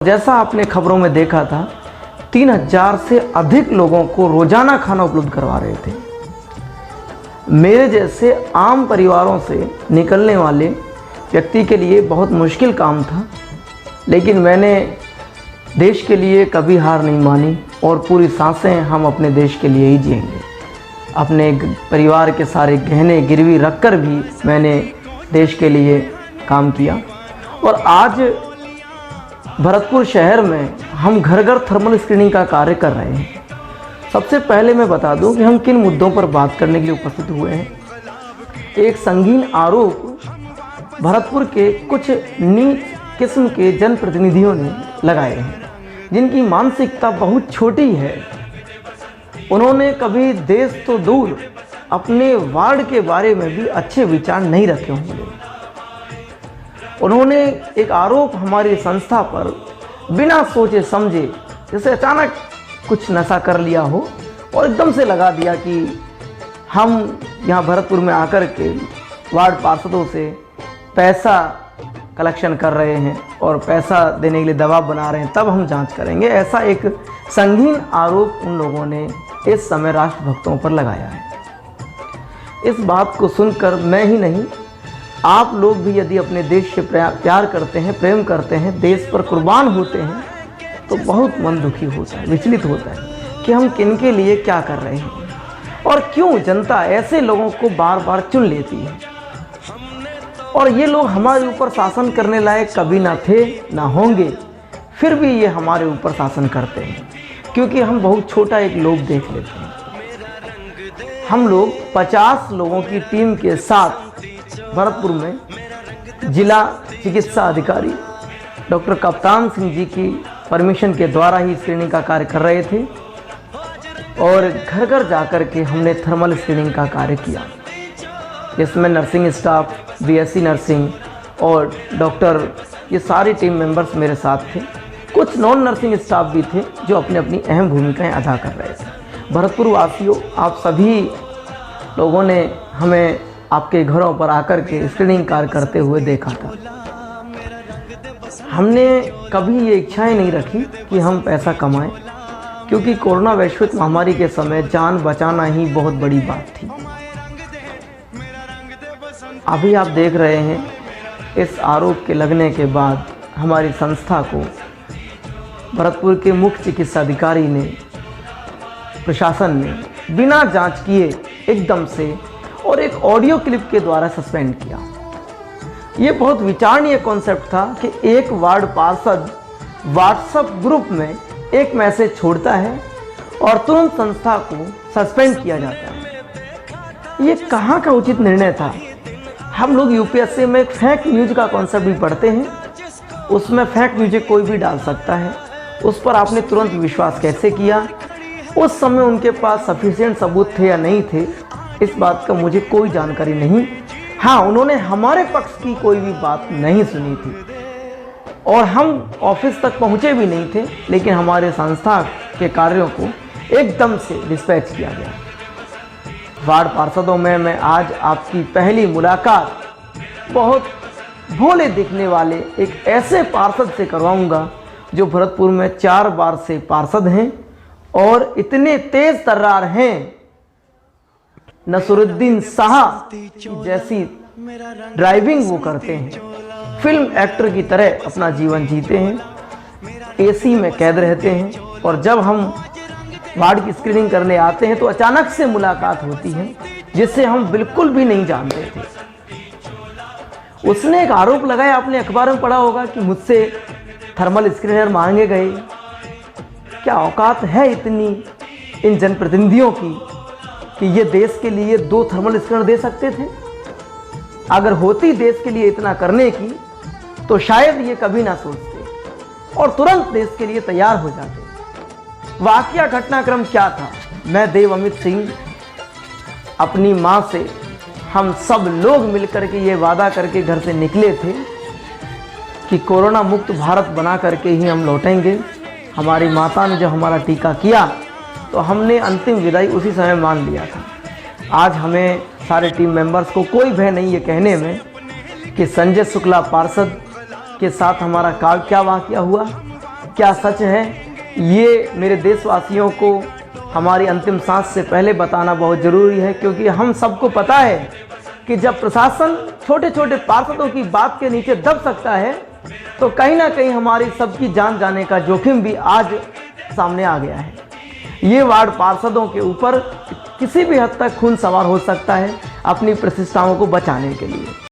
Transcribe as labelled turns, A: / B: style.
A: जैसा आपने खबरों में देखा था, 3000 से अधिक लोगों को रोजाना खाना उपलब्ध करवा रहे थे। मेरे जैसे आम परिवारों से निकलने वाले व्यक्ति के लिए बहुत मुश्किल काम था, लेकिन मैंने देश के लिए कभी हार नहीं मानी और पूरी सांसें हम अपने देश के लिए ही जिएंगे। अपने परिवार के सारे गहने गिरवी रखकर भी मैंने देश के लिए काम किया और आज भरतपुर शहर में हम घर घर थर्मल स्क्रीनिंग का कार्य कर रहे हैं। सबसे पहले मैं बता दूं कि हम किन मुद्दों पर बात करने के लिए उपस्थित हुए हैं। एक संगीन आरोप भरतपुर के कुछ नीच किस्म के जनप्रतिनिधियों ने लगाए हैं, जिनकी मानसिकता बहुत छोटी है। उन्होंने कभी देश तो दूर अपने वार्ड के बारे में भी अच्छे विचार नहीं रखे होंगे। उन्होंने एक आरोप हमारी संस्था पर बिना सोचे समझे, जैसे अचानक कुछ नशा कर लिया हो और एकदम से लगा दिया कि हम यहाँ भरतपुर में आकर के वार्ड पार्षदों से पैसा कलेक्शन कर रहे हैं और पैसा देने के लिए दबाव बना रहे हैं, तब हम जांच करेंगे। ऐसा एक संगीन आरोप उन लोगों ने इस समय राष्ट्रभक्तों पर लगाया है। इस बात को सुनकर मैं ही नहीं, आप लोग भी यदि अपने देश से प्यार करते हैं, प्रेम करते हैं, देश पर कुर्बान होते हैं, तो बहुत मन दुखी होता है, विचलित होता है कि हम किन के लिए क्या कर रहे हैं और क्यों जनता ऐसे लोगों को बार बार चुन लेती है। और ये लोग हमारे ऊपर शासन करने लायक कभी ना थे ना होंगे, फिर भी ये हमारे ऊपर शासन करते हैं क्योंकि हम बहुत छोटा एक लोग देख लेते हैं। हम लोग 50 लोगों की टीम के साथ भरतपुर में जिला चिकित्सा अधिकारी डॉक्टर कप्तान सिंह जी की परमिशन के द्वारा ही स्क्रीनिंग का कार्य कर रहे थे और घर घर जाकर के हमने थर्मल स्क्रीनिंग का कार्य किया, जिसमें नर्सिंग स्टाफ, बीएससी नर्सिंग और डॉक्टर, ये सारी टीम मेंबर्स मेरे साथ थे। कुछ नॉन नर्सिंग स्टाफ भी थे जो अपनी अपनी अहम भूमिकाएं अदा कर रहे थे। भरतपुर वासियों, आप सभी लोगों ने हमें आपके घरों पर आकर के स्क्रीनिंग कार्य करते हुए देखा था। हमने कभी ये इच्छाएं नहीं रखी कि हम पैसा कमाएं, क्योंकि कोरोना वैश्विक महामारी के समय जान बचाना ही बहुत बड़ी बात थी। अभी आप देख रहे हैं, इस आरोप के लगने के बाद हमारी संस्था को भरतपुर के मुख्य चिकित्सा अधिकारी ने, प्रशासन ने बिना जांच किए एकदम से और एक ऑडियो क्लिप के द्वारा सस्पेंड किया। ये बहुत विचारणीय कॉन्सेप्ट था कि एक वार्ड पार्षद व्हाट्सएप ग्रुप में एक मैसेज छोड़ता है और तुरंत संस्था को सस्पेंड किया जाता है। ये कहाँ का उचित निर्णय था। हम लोग यूपीएससी में एक फेक न्यूज का कॉन्सेप्ट भी पढ़ते हैं, उसमें फेक न्यूज कोई भी डाल सकता है। उस पर आपने तुरंत विश्वास कैसे किया? उस समय उनके पास सफिशिएंट सबूत थे या नहीं थे, इस बात का मुझे कोई जानकारी नहीं। हाँ, उन्होंने हमारे पक्ष की कोई भी बात नहीं सुनी थी और हम ऑफिस तक पहुँचे भी नहीं थे, लेकिन हमारे संस्था के कार्यों को एकदम से डिस्पैच किया गया। वार्ड पार्षदों में मैं आज आपकी पहली मुलाकात बहुत भोले दिखने वाले एक ऐसे पार्षद से करवाऊंगा जो भरतपुर में 4 बार से पार्षद हैं और इतने तेज तर्रार हैं, नसरुद्दीन शाह जैसी ड्राइविंग वो करते हैं, फिल्म एक्टर की तरह अपना जीवन जीते हैं, एसी में कैद रहते हैं और जब हम वार्ड की स्क्रीनिंग करने आते हैं तो अचानक से मुलाकात होती है जिससे हम बिल्कुल भी नहीं जानते थे। उसने एक आरोप लगाया, आपने अखबार में पढ़ा होगा कि मुझसे थर्मल स्क्रीनर मांगे गए। क्या औकात है इतनी इन जनप्रतिनिधियों की कि ये देश के लिए 2 थर्मल स्कैनर दे सकते थे? अगर होती देश के लिए इतना करने की तो शायद ये कभी ना सोचते और तुरंत देश के लिए तैयार हो जाते। वाकया घटनाक्रम क्या था? मैं देव अमित सिंह अपनी मां से हम सब लोग मिलकर के ये वादा करके घर से निकले थे कि कोरोना मुक्त भारत बना करके ही हम लौटेंगे। हमारी माता ने जब हमारा टीका किया तो हमने अंतिम विदाई उसी समय मान लिया था। आज हमें सारे टीम मेंबर्स को कोई भय नहीं ये कहने में कि संजय शुक्ला पार्षद के साथ हमारा क्या वाकया हुआ। क्या सच है, ये मेरे देशवासियों को हमारी अंतिम सांस से पहले बताना बहुत ज़रूरी है, क्योंकि हम सबको पता है कि जब प्रशासन छोटे छोटे पार्षदों की बात के नीचे दब सकता है तो कहीं ना कहीं हमारी सबकी जान जाने का जोखिम भी आज सामने आ गया है। ये वार्ड पार्षदों के ऊपर किसी भी हद तक खून सवार हो सकता है अपनी प्रतिष्ठाओं को बचाने के लिए।